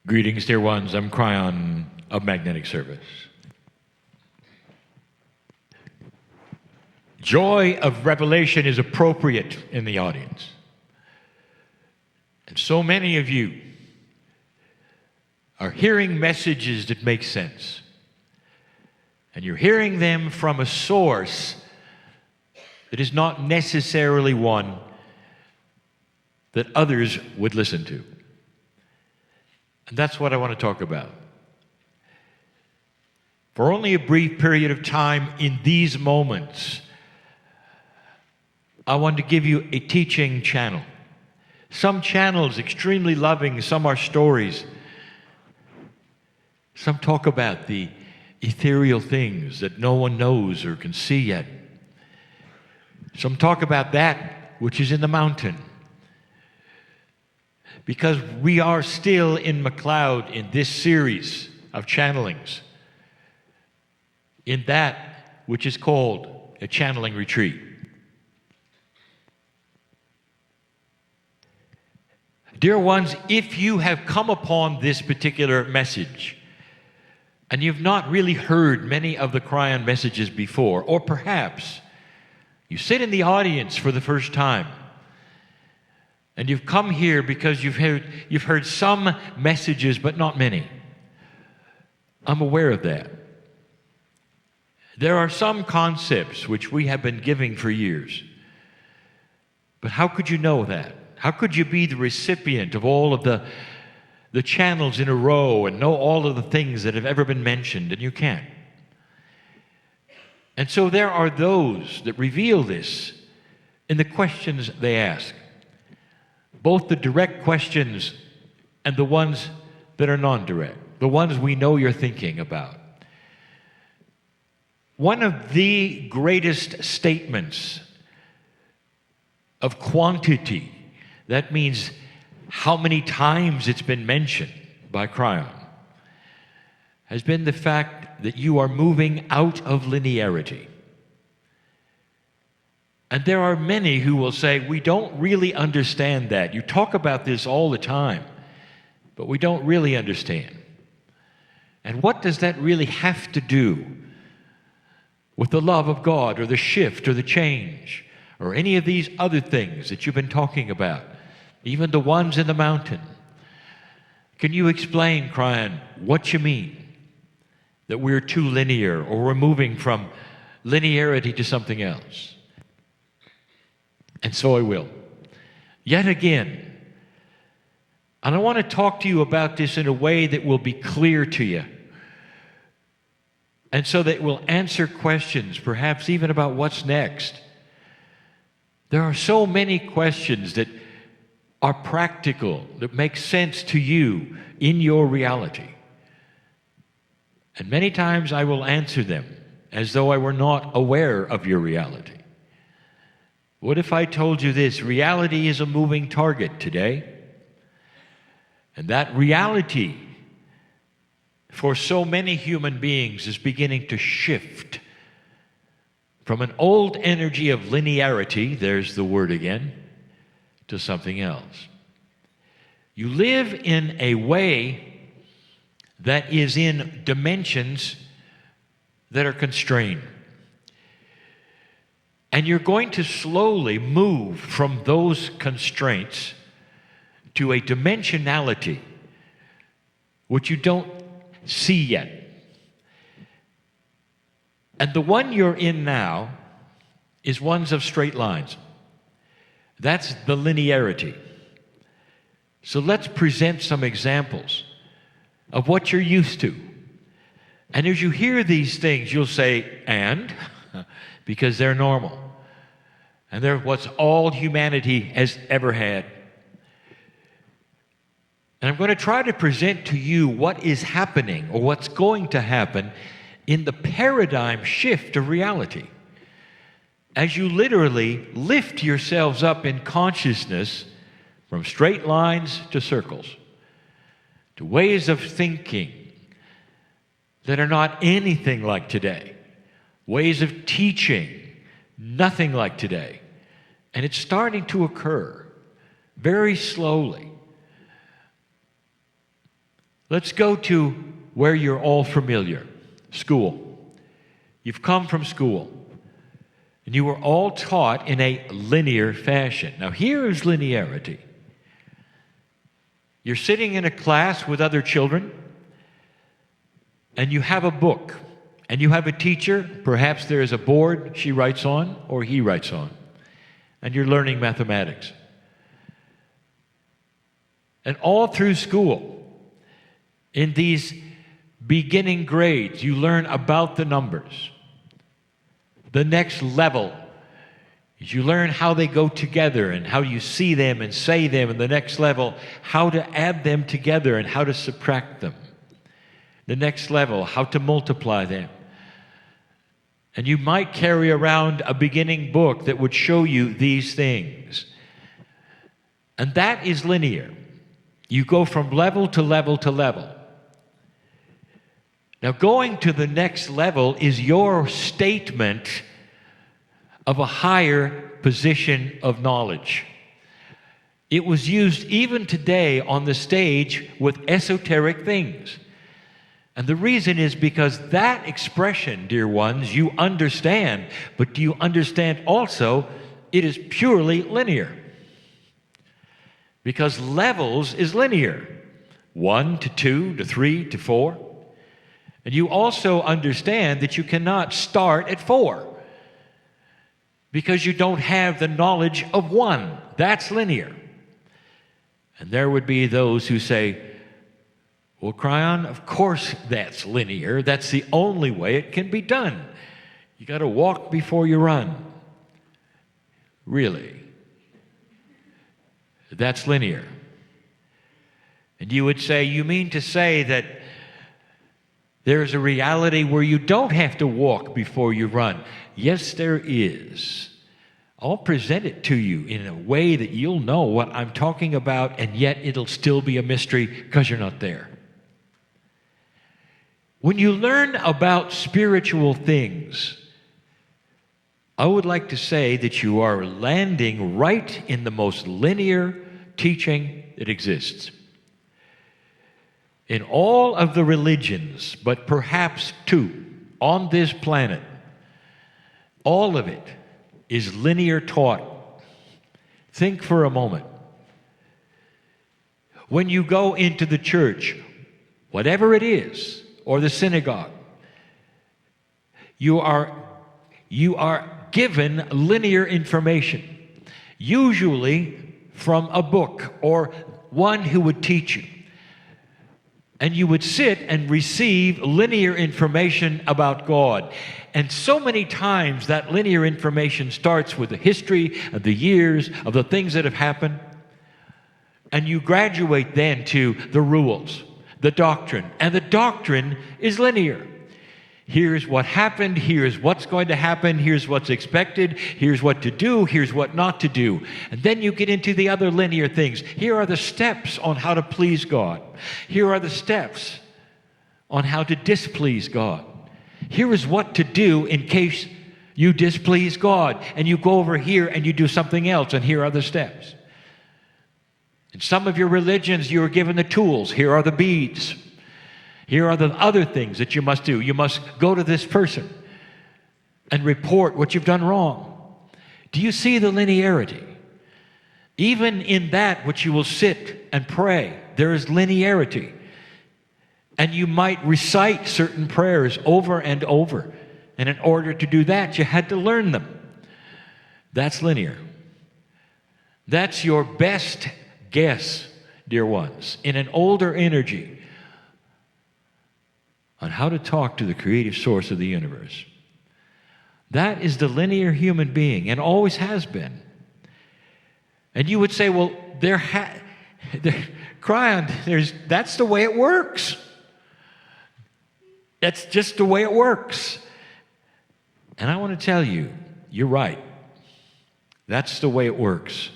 Greetings, dear ones. I'm Kryon of Magnetic Service. Joy of revelation is appropriate in the audience. And so many of you are hearing messages that make sense. And you're hearing them from a source that is not necessarily one that others would listen to. And that's what I want to talk about. For only a brief period of time in these moments, I want to give you a teaching channel. Some channels extremely loving, some are stories. Some talk about the ethereal things that no one knows or can see yet. Some talk about that which is in the mountain. Because we are still in McCloud in this series of channelings, in that which is called a channeling retreat. Dear ones, if you have come upon this particular message and you've not really heard many of the Kryon messages before, or perhaps you sit in the audience for the first time, and you've come here because you've heard some messages, but not many. I'm aware of that. There are some concepts which we have been giving for years. But how could you know that? How could you be the recipient of all of the channels in a row and know all of the things that have ever been mentioned? And you can't. And so there are those that reveal this in the questions they ask. Both the direct questions and the ones that are non-direct, the ones we know you're thinking about. One of the greatest statements of quantity, that means how many times it's been mentioned by Kryon, has been the fact that you are moving out of linearity. And there are many who will say, we don't really understand that. You talk about this all the time, but we don't really understand. And what does that really have to do with the love of God or the shift or the change or any of these other things that you've been talking about, even the ones in the mountain? Can you explain, Kryon, what you mean that we're too linear or we're moving from linearity to something else? And so I will. Yet again. And I want to talk to you about this in a way that will be clear to you. And so that will answer questions, perhaps even about what's next. There are so many questions that are practical, that make sense to you in your reality. And many times I will answer them as though I were not aware of your reality. What if I told you this? Reality is a moving target today. And that reality for so many human beings is beginning to shift from an old energy of linearity, there's the word again, to something else. You live in a way that is in dimensions that are constrained. And you're going to slowly move from those constraints to a dimensionality which you don't see yet. And the one you're in now is ones of straight lines. That's the linearity. So let's present some examples of what you're used to. And as you hear these things, you'll say, and? Because they're normal. And they're what's all humanity has ever had. And I'm going to try to present to you what is happening or what's going to happen in the paradigm shift of reality. As you literally lift yourselves up in consciousness from straight lines to circles, to ways of thinking that are not anything like today, ways of teaching nothing like today. And it's starting to occur very slowly. Let's go to where you're all familiar, school. You've come from school, and you were all taught in a linear fashion. Now, here is linearity. You're sitting in a class with other children, and you have a book, and you have a teacher. Perhaps there is a board she writes on or he writes on, and you're learning mathematics. And all through school, in these beginning grades, you learn about the numbers. The next level is you learn how they go together and how you see them and say them. And the next level, how to add them together and how to subtract them. The next level, how to multiply them. And you might carry around a beginning book that would show you these things. And that is linear. You go from level to level to level. Now, going to the next level is your statement of a higher position of knowledge. It was used even today on the stage with esoteric things. And the reason is because that expression, dear ones, you understand, but do you understand also it is purely linear? Because levels is linear. 1 to 2 to 3 to 4. And you also understand that you cannot start at 4 because you don't have the knowledge of 1. That's linear. And there would be those who say, well, Kryon, of course that's linear. That's the only way it can be done. You got to walk before you run. Really? That's linear. And you would say, you mean to say that there's a reality where you don't have to walk before you run? Yes, there is. I'll present it to you in a way that you'll know what I'm talking about, and yet it'll still be a mystery because you're not there. When you learn about spiritual things, I would like to say that you are landing right in the most linear teaching that exists. In all of the religions, but perhaps 2 on this planet, all of it is linear taught. Think for a moment. When you go into the church, whatever it is, or the synagogue, you are given linear information, usually from a book or one who would teach you. And you would sit and receive linear information about God. And so many times that linear information starts with the history of the years of the things that have happened. And you graduate then to the rules, the doctrine. And the doctrine is linear. Here's what happened, here's what's going to happen, here's what's expected, here's what to do, here's what not to do. And then you get into the other linear things. Here are the steps on how to please God. Here are the steps on how to displease God. Here is what to do in case you displease God. And you go over here and you do something else, and here are the steps. In some of your religions, you are given the tools. Here are the beads. Here are the other things that you must do. You must go to this person and report what you've done wrong. Do you see the linearity? Even in that which you will sit and pray, there is linearity. And you might recite certain prayers over and over. And in order to do that, you had to learn them. That's linear. That's your best guess, dear ones, in an older energy on how to talk to the creative source of the universe. That is the linear human being, and always has been. And you would say, well, Kryon, that's the way it works. That's just the way it works. And I want to tell you, you're right. That's the way it works.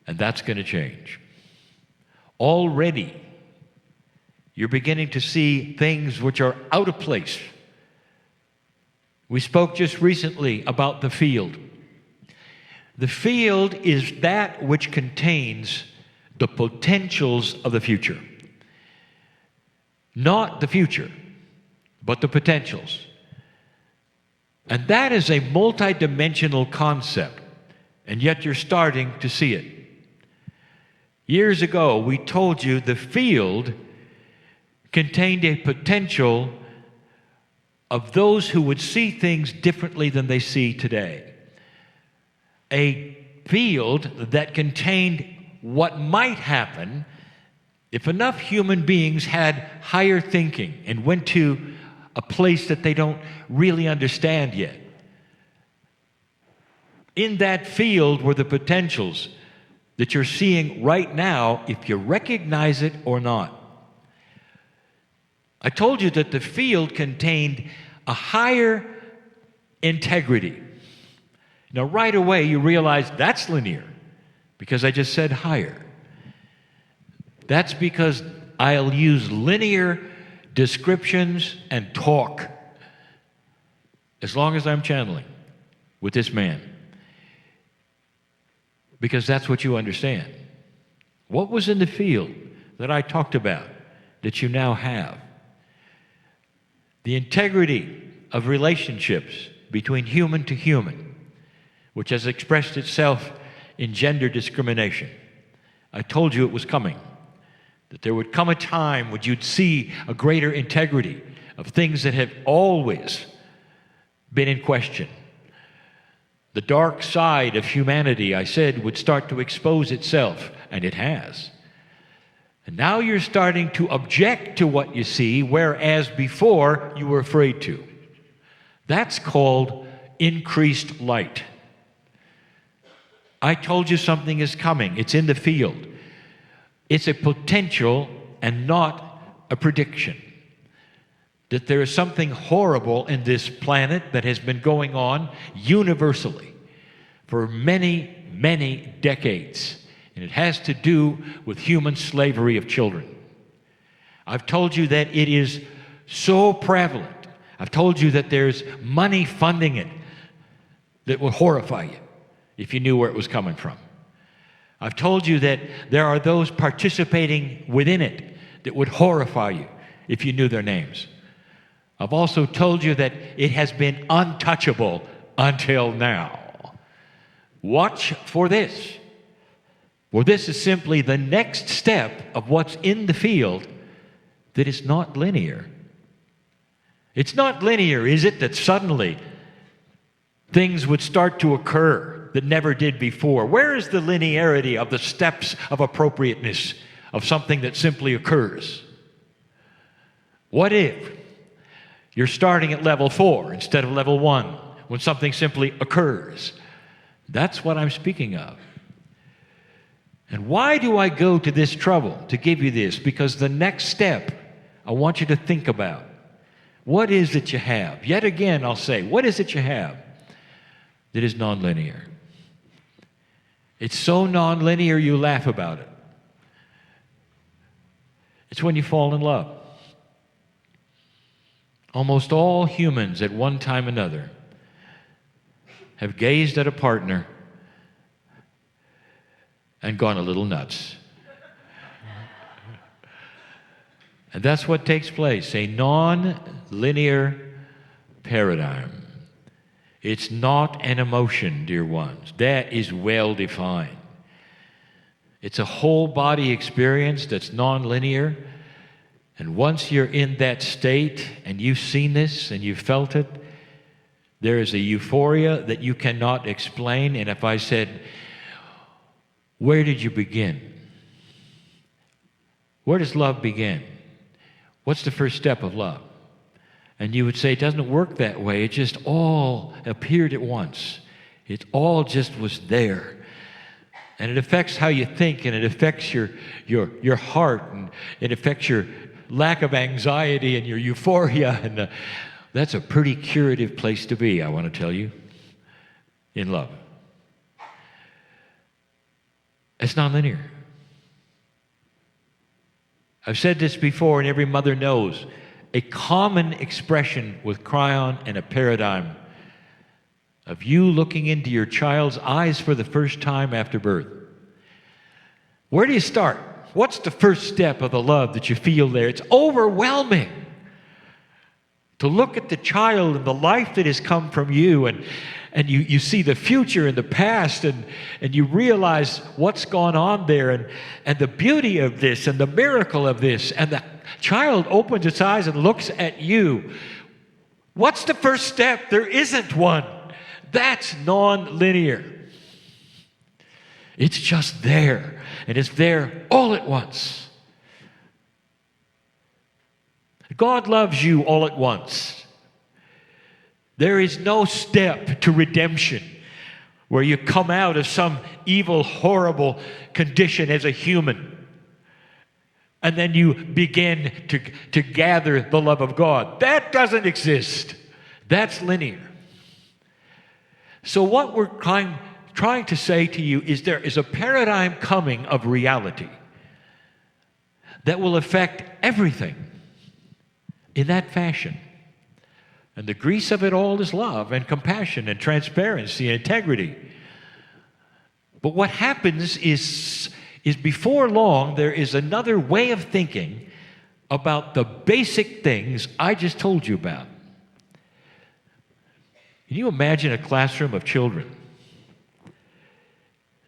And that's going to change. Already, you're beginning to see things which are out of place. We spoke just recently about the field. The field is that which contains the potentials of the future. Not the future, but the potentials. And that is a multidimensional concept, and yet you're starting to see it. Years ago, we told you the field contained a potential of those who would see things differently than they see today. A field that contained what might happen if enough human beings had higher thinking and went to a place that they don't really understand yet. In that field were the potentials that you're seeing right now, if you recognize it or not. I told you that the field contained a higher integrity. Now, right away, you realize that's linear, because I just said higher. That's because I'll use linear descriptions and talk as long as I'm channeling with this man, because that's what you understand. What was in the field that I talked about that you now have? The integrity of relationships between human to human, which has expressed itself in gender discrimination. I told you it was coming, that there would come a time when you'd see a greater integrity of things that have always been in question. The dark side of humanity, I said, would start to expose itself, and it has. And now you're starting to object to what you see, whereas before you were afraid to. That's called increased light. I told you something is coming. It's in the field. It's a potential and not a prediction. That there is something horrible in this planet that has been going on universally for many, many decades. And it has to do with human slavery of children. I've told you that it is so prevalent. I've told you that there's money funding it that will horrify you if you knew where it was coming from. I've told you that there are those participating within it that would horrify you if you knew their names. I've also told you that it has been untouchable until now. Watch for this. Well, this is simply the next step of what's in the field that is not linear. It's not linear, is it, that suddenly things would start to occur that never did before? Where is the linearity of the steps of appropriateness of something that simply occurs? What if you're starting at level 4 instead of level 1 when something simply occurs? That's what I'm speaking of. And why do I go to this trouble to give you this? Because the next step I want you to think about. What is it you have? Yet again, I'll say, what is it you have that is nonlinear? It's so nonlinear you laugh about it. It's when you fall in love. Almost all humans at one time or another have gazed at a partner and gone a little nuts. And that's what takes place, a non-linear paradigm. It's not an emotion, dear ones. That is well defined. It's a whole body experience that's non-linear. And once you're in that state and you've seen this and you've felt it, there is a euphoria that you cannot explain. And if I said, where did you begin? Where does love begin? What's the first step of love? And you would say, it doesn't work that way. It just all appeared at once. It all just was there. And it affects how you think, and it affects your heart, and it affects your lack of anxiety and your euphoria. And that's a pretty curative place to be, I want to tell you, in love. It's nonlinear. I've said this before, and every mother knows, a common expression with Kryon and a paradigm of you looking into your child's eyes for the first time after birth. Where do you start? What's the first step of the love that you feel there? It's overwhelming to look at the child and the life that has come from you, and you see the future and the past, and you realize what's gone on there, and the beauty of this and the miracle of this, and the child opens its eyes and looks at you. What's the first step? There isn't one. That's non-linear. It's just there, and it's there all at once. God loves you all at once. There is no step to redemption where you come out of some evil, horrible condition as a human, and then you begin to gather the love of God. That doesn't exist. That's linear. So what we're trying to say to you is there is a paradigm coming of reality that will affect everything in that fashion. And the grease of it all is love and compassion and transparency and integrity. But what happens is before long, there is another way of thinking about the basic things I just told you about. Can you imagine a classroom of children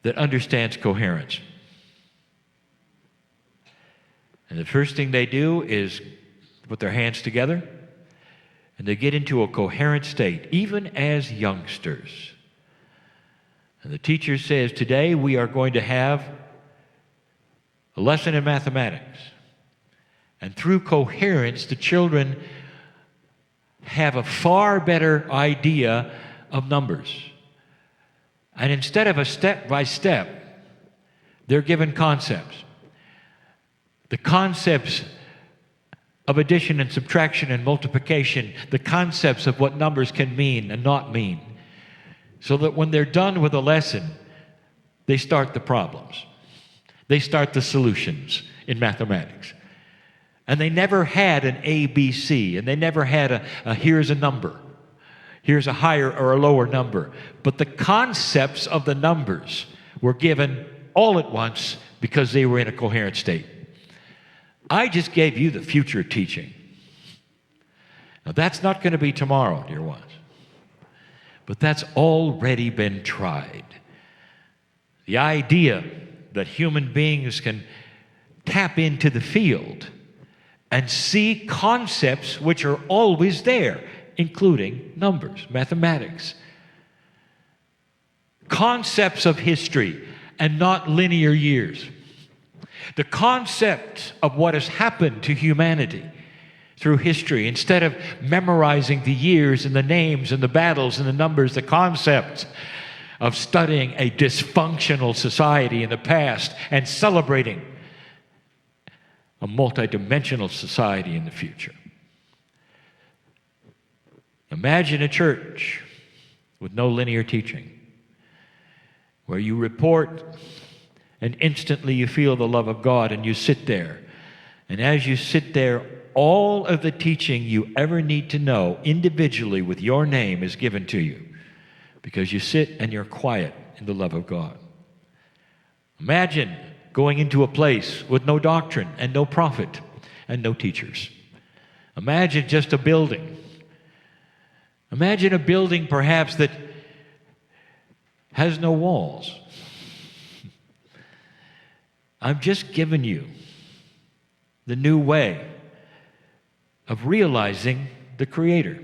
that understands coherence? And the first thing they do is put their hands together, and they get into a coherent state, even as youngsters. And the teacher says, today we are going to have a lesson in mathematics. And through coherence, the children have a far better idea of numbers. And instead of a step-by-step, they're given concepts. The concepts of addition and subtraction and multiplication, the concepts of what numbers can mean and not mean, so that when they're done with a lesson, they start the problems. They start the solutions in mathematics. And they never had an ABC, and they never had a here's a number, here's a higher or a lower number. But the concepts of the numbers were given all at once because they were in a coherent state. I just gave you the future teaching. Now, that's not going to be tomorrow, dear ones. But that's already been tried. The idea that human beings can tap into the field and see concepts which are always there, including numbers, mathematics, concepts of history and not linear years. The concept of what has happened to humanity through history, instead of memorizing the years and the names and the battles and the numbers, the concept of studying a dysfunctional society in the past and celebrating a multidimensional society in the future. Imagine a church with no linear teaching, where you report and instantly you feel the love of God, and you sit there. And as you sit there, all of the teaching you ever need to know individually with your name is given to you, because you sit and you're quiet in the love of God. Imagine going into a place with no doctrine and no prophet and no teachers. Imagine just a building. Imagine a building perhaps that has no walls. I've just given you the new way of realizing the Creator.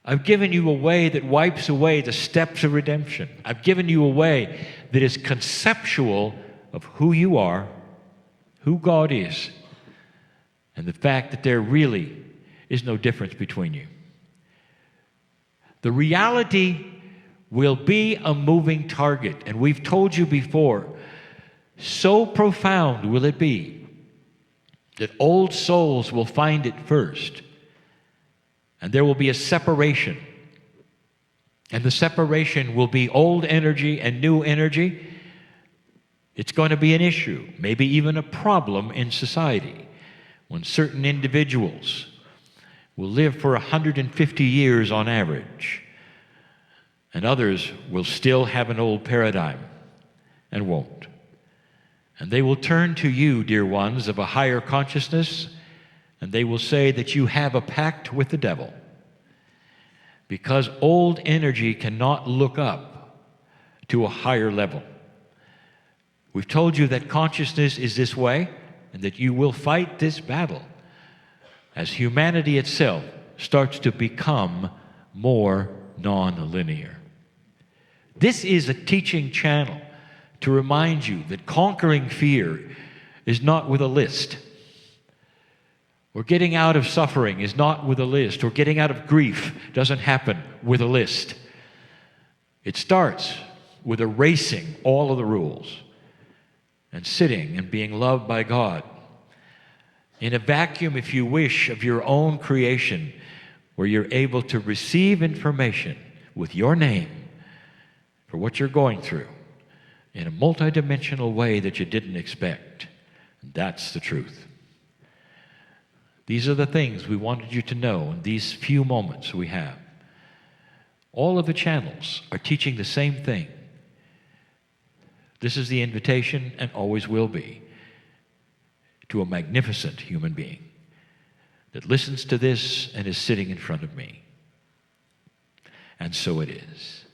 I've given you a way that wipes away the steps of redemption. I've given you a way that is conceptual of who you are, who God is, and the fact that there really is no difference between you. The reality will be a moving target, and we've told you before, so profound will it be that old souls will find it first, and there will be a separation. And the separation will be old energy and new energy. It's going to be an issue, maybe even a problem in society, when certain individuals will live for 150 years on average, and others will still have an old paradigm and won't. And they will turn to you, dear ones, of a higher consciousness, and they will say that you have a pact with the devil. Because old energy cannot look up to a higher level. We've told you that consciousness is this way, and that you will fight this battle as humanity itself starts to become more non-linear. This is a teaching channel to remind you that conquering fear is not with a list. Or getting out of suffering is not with a list. Or getting out of grief doesn't happen with a list. It starts with erasing all of the rules and sitting and being loved by God in a vacuum, if you wish, of your own creation, where you're able to receive information with your name for what you're going through in a multidimensional way that you didn't expect. That's the truth. These are the things we wanted you to know in these few moments we have. All of the channels are teaching the same thing. This is the invitation, and always will be, to a magnificent human being that listens to this and is sitting in front of me. And so it is.